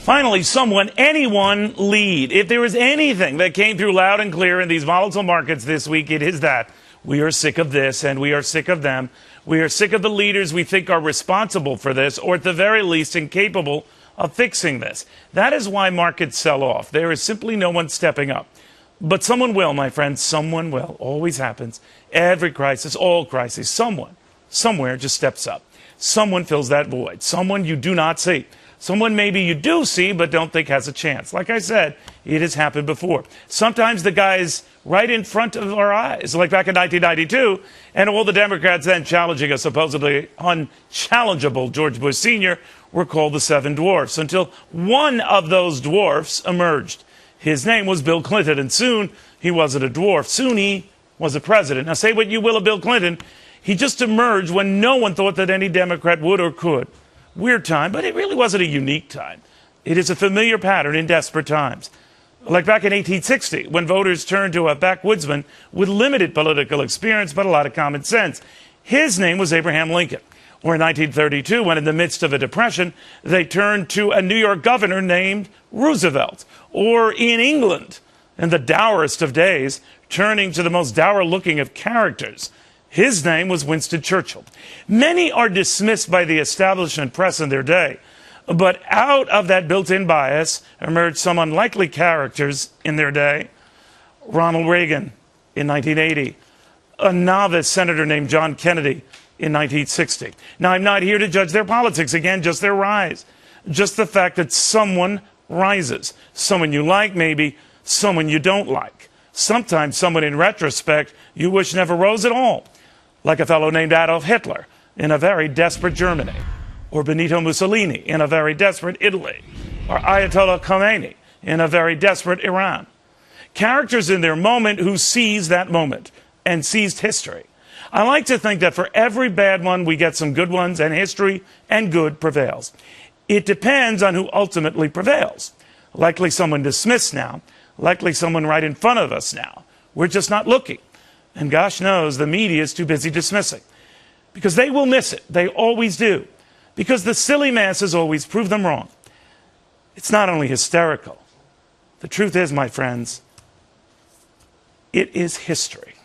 Finally, someone, anyone lead. If there is anything that came through loud and clear in these volatile markets this week, it is that we are sick of this and we are sick of them. We are sick of the leaders we think are responsible for this, or at the very least incapable of fixing this. That is why markets sell off. There is simply no one stepping up. But someone will, my friends, someone will. Always happens. Every crisis, all crises, someone, somewhere just steps up. Someone fills that void. Someone you do not see. Someone maybe you do see but don't think has a chance. Like I said, it has happened before. Sometimes the guy is right in front of our eyes, like back in 1992, and all the Democrats then challenging a supposedly unchallengeable George Bush Sr. were called the Seven Dwarfs, until one of those dwarfs emerged. His name was Bill Clinton, and soon he wasn't a dwarf. Soon he was a president. Now say what you will of Bill Clinton, he just emerged when no one thought that any Democrat would or could. Weird time, but it really wasn't a unique time. It is a familiar pattern in desperate times. Like back in 1860, when voters turned to a backwoodsman with limited political experience but a lot of common sense. His name was Abraham Lincoln. Or in 1932, when in the midst of a depression, they turned to a New York governor named Roosevelt. Or in England, in the dourest of days, turning to the most dour-looking of characters. His name was Winston Churchill. Many are dismissed by the establishment press in their day, but out of that built-in bias emerged some unlikely characters in their day. Ronald Reagan in 1980, a novice senator named John Kennedy in 1960. Now, I'm not here to judge their politics, again, just their rise. Just the fact that someone rises. Someone you like, maybe, someone you don't like. Sometimes someone in retrospect you wish never rose at all. Like a fellow named Adolf Hitler in a very desperate Germany, or Benito Mussolini in a very desperate Italy, or Ayatollah Khomeini in a very desperate Iran. Characters in their moment who seized that moment and seized history. I like to think that for every bad one, we get some good ones, and history and good prevails. It depends on who ultimately prevails. Likely someone dismissed now, likely someone right in front of us now. We're just not looking. And gosh knows the media is too busy dismissing. Because they will miss it. They always do. Because the silly masses always prove them wrong. It's not only hysterical. The truth is, my friends, it is history.